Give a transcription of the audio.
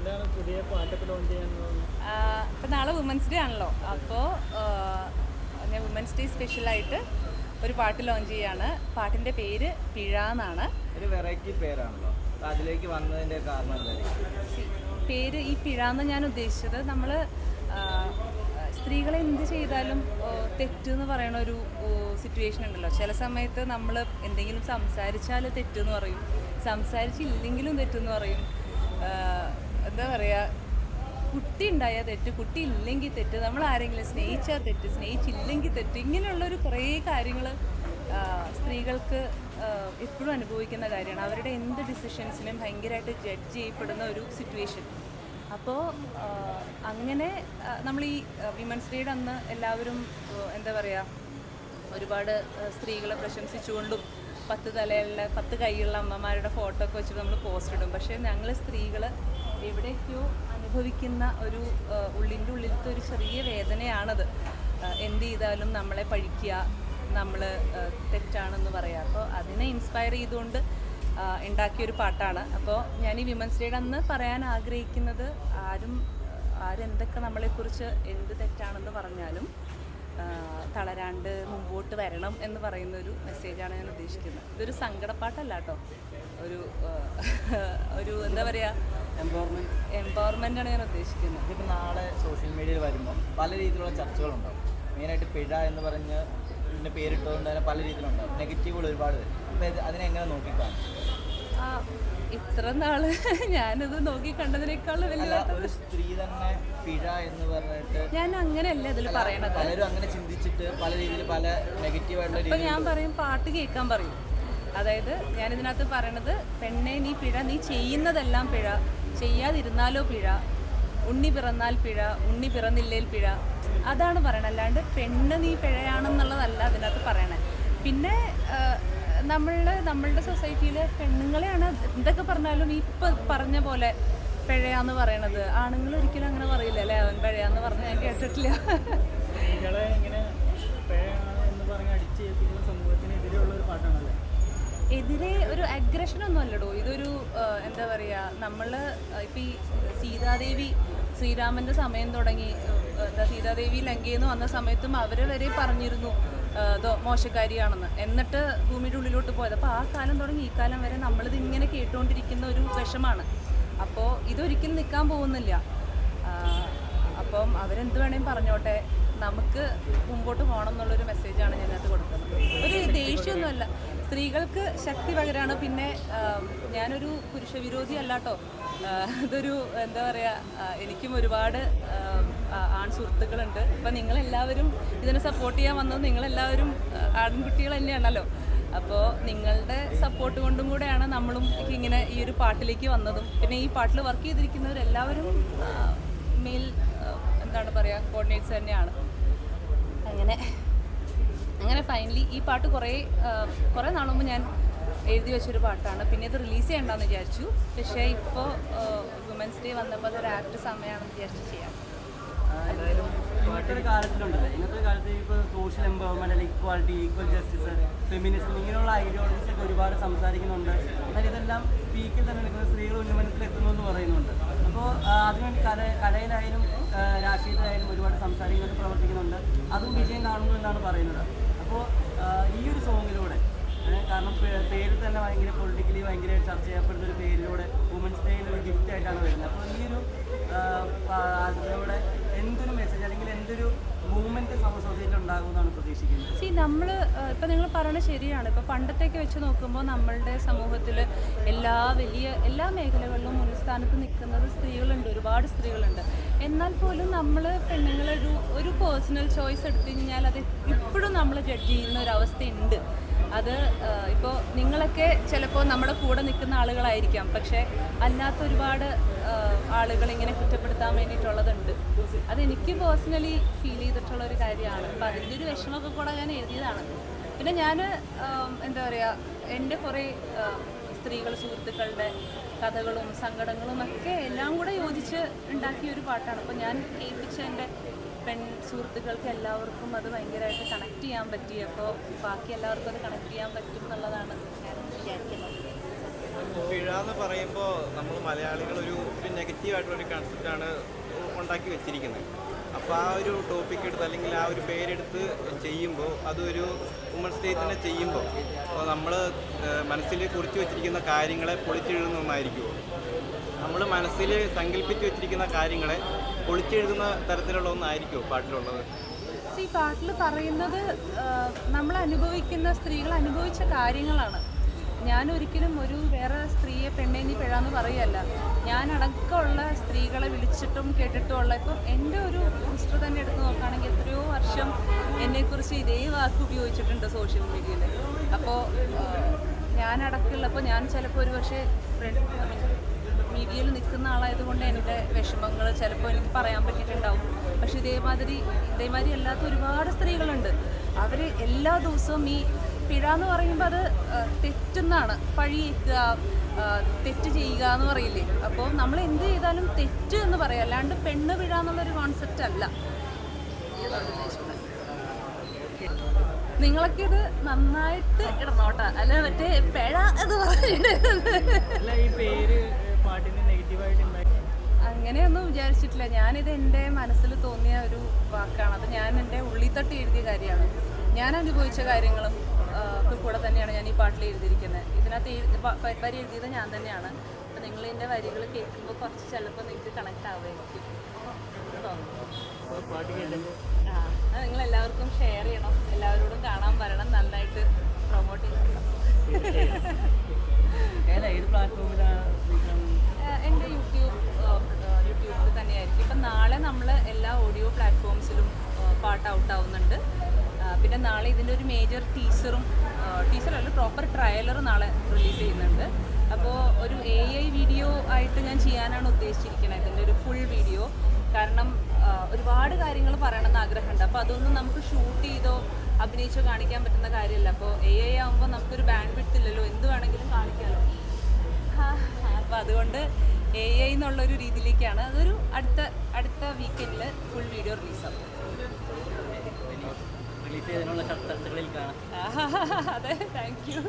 എന്താണ് പുതിയ പാട്ടൊക്കെ ലോഞ്ച് ചെയ്യാൻ പോകുന്നത്? ഇപ്പം നാളെ വുമൻസ് ഡേ ആണല്ലോ, അപ്പോൾ ഞാൻ വുമൻസ് ഡേ സ്പെഷ്യലായിട്ട് ഒരു പാട്ട് ലോഞ്ച് ചെയ്യാണ്. പാട്ടിൻ്റെ പേര് പിഴ എന്നാണ്. ഒരു വെറൈറ്റി പേരാണല്ലോ, അതിലേക്ക് വന്നതിൻ്റെ കാരണം എന്തായിരിക്കും? പേര് ഈ പിഴ എന്ന് ഞാൻ ഉദ്ദേശിച്ചത്, നമ്മൾ സ്ത്രീകളെ എന്ത് ചെയ്താലും തെറ്റെന്ന് പറയണ ഒരു സിറ്റുവേഷൻ ഉണ്ടല്ലോ. ചില സമയത്ത് നമ്മൾ എന്തെങ്കിലും സംസാരിച്ചാൽ തെറ്റെന്ന് പറയും, സംസാരിച്ചില്ലെങ്കിലും തെറ്റെന്ന് പറയും. എന്താ പറയുക, കുട്ടി ഉണ്ടായാൽ തെറ്റ്, കുട്ടി ഇല്ലെങ്കിൽ തെറ്റ്, നമ്മൾ ആരെങ്കിലും സ്നേഹിച്ചാൽ തെറ്റ്, സ്നേഹിച്ചില്ലെങ്കിൽ തെറ്റ്, ഇങ്ങനെയുള്ളൊരു കുറേ കാര്യങ്ങൾ സ്ത്രീകൾക്ക് എപ്പോഴും അനുഭവിക്കുന്ന കാര്യമാണ്. അവരുടെ എന്ത് ഡിസിഷൻസിനും ഭയങ്കരമായിട്ട് ജഡ്ജ് ചെയ്യപ്പെടുന്ന ഒരു സിറ്റുവേഷൻ. അപ്പോൾ അങ്ങനെ നമ്മൾ ഈ വിമൻസ് ഡേയുടെ അന്ന് എല്ലാവരും എന്താ പറയുക, ഒരുപാട് സ്ത്രീകളെ പ്രശംസിച്ചുകൊണ്ടും 10 തലയുള്ള 10 കൈയുള്ള അമ്മമാരുടെ ഫോട്ടോ ഒക്കെ വെച്ചിട്ട് നമ്മൾ പോസ്റ്റ് ഇടും. പക്ഷേ ഞങ്ങൾ സ്ത്രീകൾ എവിടെയൊക്കെയോ അനുഭവിക്കുന്ന ഒരു ഉള്ളിൻ്റെ ഉള്ളിലത്തെ ഒരു ചെറിയ വേദനയാണത്. എന്ത് ചെയ്താലും നമ്മളെ പഴിക്കുക, നമ്മൾ തെറ്റാണെന്ന് പറയാം. അപ്പോൾ അതിനെ ഇൻസ്പയർ ചെയ്തുകൊണ്ട് ഉണ്ടാക്കിയൊരു പാട്ടാണ്. അപ്പോൾ ഞാൻ ഈ വിമൻസ് ഡേയുടെ അന്ന് പറയാൻ ആഗ്രഹിക്കുന്നത്, ആരെന്തൊക്കെ നമ്മളെക്കുറിച്ച് എന്ത് തെറ്റാണെന്ന് പറഞ്ഞാലും തളരാണ്ട് മുമ്പോട്ട് വരണം എന്ന് പറയുന്നൊരു മെസ്സേജാണ് ഞാൻ ഉദ്ദേശിക്കുന്നത്. ഇതൊരു സങ്കടപ്പാട്ടല്ല കേട്ടോ, ഒരു എന്താ പറയുക, എംപവർമെൻ്റാണ് ഞാൻ ഉദ്ദേശിക്കുന്നത്. ഇതിപ്പോൾ നാളെ സോഷ്യൽ മീഡിയയിൽ വരുമ്പോൾ പല രീതിയിലുള്ള ചർച്ചകളുണ്ടാവും. മെയിനായിട്ട് പിഴ എന്ന് പറഞ്ഞ് ഇതിൻ്റെ പേരിട്ടുകൊണ്ട് തന്നെ പല രീതിയിലുണ്ടാവും, നെഗറ്റീവുകൾ ഒരുപാട് വരും. അപ്പോൾ അതിനെങ്ങനെ നോക്കിക്കാണും? ഇത്ര നാള് ഞാനത് നോക്കി കണ്ടതിനേക്കാളും വലിയ ഒരു സ്ത്രീ തന്നെ പിഴ എന്ന് പറഞ്ഞിട്ട് ഞാൻ അങ്ങനെയല്ല ഇതിൽ പറയണത്. പലരും അങ്ങനെ ചിന്തിച്ചിട്ട് പല രീതിയിൽ പല നെഗറ്റീവായിട്ടുള്ള ഇപ്പം ഞാൻ പറയും, പാട്ട് കേൾക്കാൻ പറയും. അതായത് ഞാനിതിനകത്ത് പറയണത്, പെണ്ണെ നീ പിഴ, നീ ചെയ്യുന്നതെല്ലാം പിഴ, ചെയ്യാതിരുന്നാലോ പിഴ, ഉണ്ണി പിറന്നാൽ പിഴ, ഉണ്ണി പിറന്നില്ലേൽ പിഴ, അതാണ് പറയണത്. അല്ലാണ്ട് പെണ്ണ് നീ പിഴയാണെന്നുള്ളതല്ല അതിനകത്ത് പറയണേ. പിന്നെ നമ്മളുടെ സൊസൈറ്റിയിൽ പെണ്ണുങ്ങളെയാണ് എന്തൊക്കെ പറഞ്ഞാലും ഇപ്പം പറഞ്ഞ പോലെ പിഴയാന്ന് പറയണത്. ആണുങ്ങൾ ഒരിക്കലും അങ്ങനെ പറയില്ല അല്ലേ, അവൻ പിഴയാന്ന് പറഞ്ഞ് ഞാൻ കേട്ടിട്ടില്ല. സ്ത്രീകളെ ഇങ്ങനെ പിഴയാണ് എന്ന് പറഞ്ഞ് അടിച്ചേൽപ്പിക്കുന്ന സമൂഹത്തിനെതിരെയുള്ള ഒരു പാട്ടാണല്ലേ? എതിരെ ഒരു അഗ്രഷനൊന്നും അല്ലടോ, ഇതൊരു എന്താ പറയുക, നമ്മൾ ഇപ്പം ഈ സീതാദേവി ശ്രീരാമൻ്റെ സമയം തുടങ്ങി, സീതാദേവി ലങ്കയിൽ നിന്ന് വന്ന സമയത്തും അവർ വരെ പറഞ്ഞിരുന്നു മോശക്കാരിയാണെന്ന്. എന്നിട്ട് ഭൂമിയുടെ ഉള്ളിലോട്ട് പോയത്. അപ്പോൾ ആ കാലം തുടങ്ങി ഈ കാലം വരെ നമ്മളിത് ഇങ്ങനെ കേട്ടുകൊണ്ടിരിക്കുന്ന ഒരു വിഷമാണ്. അപ്പോൾ ഇതൊരിക്കലും നിൽക്കാൻ പോകുന്നില്ല. അപ്പം അവരെന്ത് വേണേലും പറഞ്ഞോട്ടെ, നമുക്ക് മുമ്പോട്ട് പോകണം എന്നുള്ളൊരു മെസ്സേജാണ് ഞാനത് കൊടുക്കുന്നത്. ഒരു ദേഷ്യമൊന്നുമല്ല, സ്ത്രീകൾക്ക് ശക്തി പകരാണ്. പിന്നെ ഞാനൊരു പുരുഷവിരോധി അല്ല കേട്ടോ. ഇതൊരു എന്താ പറയുക, എനിക്കും ഒരുപാട് ആൺ സുഹൃത്തുക്കളുണ്ട്. ഇപ്പം നിങ്ങളെല്ലാവരും ഇതിനെ സപ്പോർട്ട് ചെയ്യാൻ വന്നത് നിങ്ങളെല്ലാവരും ആൺകുട്ടികൾ തന്നെയാണല്ലോ. അപ്പോൾ നിങ്ങളുടെ സപ്പോർട്ട് കൊണ്ടും കൂടെയാണ് നമ്മളും ഇങ്ങനെ ഈ ഒരു പാട്ടിലേക്ക് വന്നതും. പിന്നെ ഈ പാട്ടിൽ വർക്ക് ചെയ്തിരിക്കുന്നവരെല്ലാവരും മെയിൽ എന്താണ് പറയുക, കോർഡിനേറ്റ്സ് തന്നെയാണ്. അങ്ങനെ ഫൈനലി ഈ പാട്ട് കുറേ നാൾ മുമ്പ് ഞാൻ എഴുതി വെച്ചൊരു പാട്ടാണ്. പിന്നെ ഇത് റിലീസ് ചെയ്യണ്ടെന്ന് വിചാരിച്ചു. പക്ഷേ ഇപ്പോൾ വുമൻസ് ഡേ വന്നപ്പോൾ അതൊരു ആക്ട് സമയമാണെന്ന് വിചാരിച്ച് ചെയ്യാം. എന്തായാലും ഇന്നത്തെ കാലത്തിലുണ്ടല്ലോ, ഇന്നത്തെ കാലത്ത് ഇപ്പോൾ സോഷ്യൽ എംപവർമെൻറ്റ്, അല്ലെങ്കിൽ ഇക്വാലിറ്റി, ഈക്വൽ ജസ്റ്റിസ്, ഫെമിനിസം, ഇങ്ങനെയുള്ള ഐഡിയോളജീസ് ഒക്കെ ഒരുപാട് സംസാരിക്കുന്നുണ്ട്. എന്നാൽ ഇതെല്ലാം പീക്കിൽ തന്നെ നിൽക്കുന്ന സ്ത്രീകൾ ഉന്നമനത്തിൽ എത്തുന്നു എന്ന് പറയുന്നുണ്ട്. അപ്പോൾ അതിനുവേണ്ടി കലയിലായാലും രാഷ്ട്രീയത്തിലായാലും ഒരുപാട് സംസാരിക്കുന്നുണ്ട്, പ്രവർത്തിക്കുന്നുണ്ട്. അതും വിജയം കാണുന്നു എന്നാണ് പറയുന്നത്. അപ്പോൾ ഈ ഒരു സോങ്ങിലൂടെ, കാരണം പേരിൽ തന്നെ ഭയങ്കര പൊളിറ്റിക്കലി ഭയങ്കര ചർച്ച ചെയ്യപ്പെടുന്ന ഒരു പേരിലൂടെ വുമൻസ് ഡേയിൽ ഒരു ഗിഫ്റ്റ് ആയിട്ടാണ് വരുന്നത്. അപ്പോൾ ഈ ഒരു അതിലൂടെ എന്തൊരു മെസ്സേജ് അല്ലെങ്കിൽ എന്തൊരു മൂവ്മെൻറ്റ് സൊസൈറ്റിയിൽ ഉണ്ടാകുമെന്നാണ് പ്രതീക്ഷിക്കുന്നത്? നമ്മൾ ഇപ്പം നിങ്ങൾ പറയുന്നത് ശരിയാണ്. ഇപ്പോൾ പണ്ടത്തേക്ക് വെച്ച് നോക്കുമ്പോൾ നമ്മളുടെ സമൂഹത്തിൽ എല്ലാ മേഖലകളിലും മുൻസ്ഥാനത്ത് നിൽക്കുന്നത് സ്ത്രീകളുണ്ട്, ഒരുപാട് സ്ത്രീകളുണ്ട്. എന്നാൽ പോലും നമ്മൾ പെണ്ണുങ്ങളൊരു പേഴ്സണൽ ചോയ്സ് എടുത്തു കഴിഞ്ഞാൽ അത് ഇപ്പോഴും നമ്മൾ ജഡ്ജ് ചെയ്യുന്ന ഒരവസ്ഥയുണ്ട്. അത് ഇപ്പോൾ നിങ്ങളൊക്കെ ചിലപ്പോൾ നമ്മുടെ കൂടെ നിൽക്കുന്ന ആളുകളായിരിക്കാം, പക്ഷേ അല്ലാത്ത ഒരുപാട് ആളുകൾ ഇങ്ങനെ കുറ്റപ്പെടുത്താൻ വേണ്ടിയിട്ടുള്ളതുണ്ട്. അതെനിക്ക് പേഴ്സണലി ഫീൽ ചെയ്തിട്ടുള്ളൊരു കാര്യമാണ്. അപ്പോൾ അതിൻ്റെ ഒരു വിഷമമൊക്കെ കൂടെ ഞാൻ എഴുതിയതാണ്. പിന്നെ ഞാൻ എന്താ പറയുക, എൻ്റെ കുറേ സുഹൃത്തുക്കളുടെ കഥകളും സങ്കടങ്ങളും ഒക്കെ എല്ലാം കൂടെ യോജിച്ച് ഉണ്ടാക്കിയൊരു പാട്ടാണ്. അപ്പോൾ ഞാൻ കേൾപ്പിച്ച എൻ്റെ സുഹൃത്തുക്കൾക്ക് എല്ലാവർക്കും അത് ഭയങ്കരമായിട്ട് കണക്ട് ചെയ്യാൻ പറ്റി. അപ്പോൾ ബാക്കി എല്ലാവർക്കും അത് കണക്ട് ചെയ്യാൻ പറ്റും എന്നുള്ളതാണ് ഞാൻ വിചാരിക്കുന്നത്. പിഴ എന്ന് പറയുമ്പോൾ നമ്മൾ മലയാളികൾ ഒരു നെഗറ്റീവായിട്ടുള്ളൊരു കൺസെപ്റ്റാണ് ഉണ്ടാക്കി വെച്ചിരിക്കുന്നത്. അപ്പോൾ ആ ഒരു ടോപ്പിക് എടുത്ത് അല്ലെങ്കിൽ ആ ഒരു പേരെടുത്ത് ചെയ്യുമ്പോൾ അതൊരു വുമൺസ് ഡേ തന്നെ ചെയ്യുമ്പോൾ നമ്മൾ മനസ്സിൽ കുറിച്ച് വെച്ചിരിക്കുന്ന കാര്യങ്ങളെ പൊളിച്ചെഴുതുന്ന ഒന്നായിരിക്കുമോ? നമ്മൾ മനസ്സിൽ സങ്കല്പിച്ച് വെച്ചിരിക്കുന്ന കാര്യങ്ങളെ പൊളിച്ചെഴുതുന്ന തരത്തിലുള്ള ഒന്നായിരിക്കുമോ പാട്ടിലുള്ളത്? ഈ പാട്ടിൽ പറയുന്നത് നമ്മൾ അനുഭവിക്കുന്ന സ്ത്രീകൾ അനുഭവിച്ച കാര്യങ്ങളാണ്. ഞാൻ ഒരിക്കലും ഒരു വേറെ സ്ത്രീയെ പെണ്ണെ നീ പിഴാന്ന് പറയല്ല. ഞാൻ അടക്കമുള്ള സ്ത്രീകളെ വിളിച്ചിട്ടും കേട്ടിട്ടുമുള്ള ഇപ്പം എൻ്റെ ഒരു ഹിസ്റ്ററി തന്നെ എടുത്ത് നോക്കുകയാണെങ്കിൽ എത്രയോ വർഷം എന്നെക്കുറിച്ച് ഇതേ വാക്ക് ഉപയോഗിച്ചിട്ടുണ്ട് സോഷ്യൽ മീഡിയയിൽ. അപ്പോൾ ഞാനടക്കമുള്ളപ്പോൾ ഞാൻ ചിലപ്പോൾ ഒരു പക്ഷേ മീഡിയയിൽ നിൽക്കുന്ന ആളായതുകൊണ്ട് എൻ്റെ വിഷമങ്ങൾ ചിലപ്പോൾ എനിക്ക് പറയാൻ പറ്റിയിട്ടുണ്ടാവും. പക്ഷെ ഇതേമാതിരി അല്ലാത്ത ഒരുപാട് സ്ത്രീകളുണ്ട്. അവർ എല്ലാ ദിവസവും ഈ പിഴ എന്ന് പറയുമ്പോൾ അത് തെറ്റെന്നാണ്, പഴിയേക്കുക, തെറ്റ് ചെയ്യുക എന്ന് പറയില്ലേ. അപ്പോൾ നമ്മൾ എന്ത് ചെയ്താലും തെറ്റ് എന്ന് പറയാം, അല്ലാണ്ട് പെണ്ണ് പിഴ എന്നുള്ളൊരു കോൺസെപ്റ്റ് അല്ല. നിങ്ങളൊക്കെ ഇത് നന്നായിട്ട് ഇടണോട്ടാ, അല്ല മറ്റേ പിഴ എന്ന് പറഞ്ഞിട്ട് അല്ല ഈ പേര് പാട്ടിന് നെഗറ്റീവായിട്ട് ഇമ്പാക്ട് അങ്ങനെയൊന്നും വിചാരിച്ചിട്ടില്ല. ഞാനിത് എൻ്റെ മനസ്സിൽ തോന്നിയ ഒരു വാക്കാണ്. അത് ഞാൻ എൻ്റെ ഉള്ളിൽ തട്ടി എഴുതിയ കാര്യമാണ്. ഞാൻ അനുഭവിച്ച കാര്യങ്ങളും ഒക്കെ കൂടെ തന്നെയാണ് ഞാൻ ഈ പാട്ടിൽ എഴുതിയിരിക്കുന്നത്. ഇതിനകത്ത് വരി എഴുതിയത് ഞാൻ തന്നെയാണ്. അപ്പോൾ നിങ്ങൾ എൻ്റെ വരികൾ കേൾക്കുമ്പോൾ കുറച്ച് ചിലപ്പോൾ നിങ്ങൾക്ക് കണക്ട് ആവുമായിരിക്കും തോന്നുന്നു. പാട്ട് കേൾക്കുമ്പോൾ അത് നിങ്ങളെല്ലാവർക്കും ഷെയർ ചെയ്യണം, എല്ലാവരോടും കാണാൻ വരണം, നന്നായിട്ട് പ്രൊമോട്ട് ചെയ്യണം. ഏത് പ്ലാറ്റ്ഫോമിലാണ്? എൻ്റെ യൂട്യൂബിൽ തന്നെയായിരിക്കും. ഇപ്പം നാളെ നമ്മൾ എല്ലാ ഓഡിയോ പ്ലാറ്റ്ഫോംസിലും പാട്ട് ഔട്ടാവുന്നുണ്ട്. പിന്നെ നാളെ ഇതിൻ്റെ ഒരു മേജർ ടീസറല്ല പ്രോപ്പർ ട്രയലർ നാളെ റിലീസ് ചെയ്യുന്നുണ്ട്. അപ്പോൾ ഒരു AI വീഡിയോ ആയിട്ട് ഞാൻ ചെയ്യാനാണ് ഉദ്ദേശിച്ചിരിക്കുന്നത്, ഇതിൻ്റെ ഒരു ഫുൾ വീഡിയോ. കാരണം ഒരുപാട് കാര്യങ്ങൾ പറയണമെന്ന് ആഗ്രഹമുണ്ട്. അപ്പോൾ അതൊന്നും നമുക്ക് ഷൂട്ട് ചെയ്തോ അഭിനയിച്ചോ കാണിക്കാൻ പറ്റുന്ന കാര്യമല്ല. അപ്പോൾ AI ആകുമ്പോൾ നമുക്കൊരു ബാൻഡ് വിഡ്ത്ത് ഇല്ലല്ലോ, എന്ത് വേണമെങ്കിലും കാണിക്കാമല്ലോ. അപ്പോൾ അതുകൊണ്ട് AI എന്നുള്ളൊരു രീതിയിലേക്കാണ്. അതൊരു അടുത്ത വീക്കെൻഡിൽ ഫുൾ വീഡിയോ റിലീസാകും. റിലീസ് ചെയ്തതിനുള്ള ചർച്ചകളിൽ കാണാം. അതെ, താങ്ക് യു.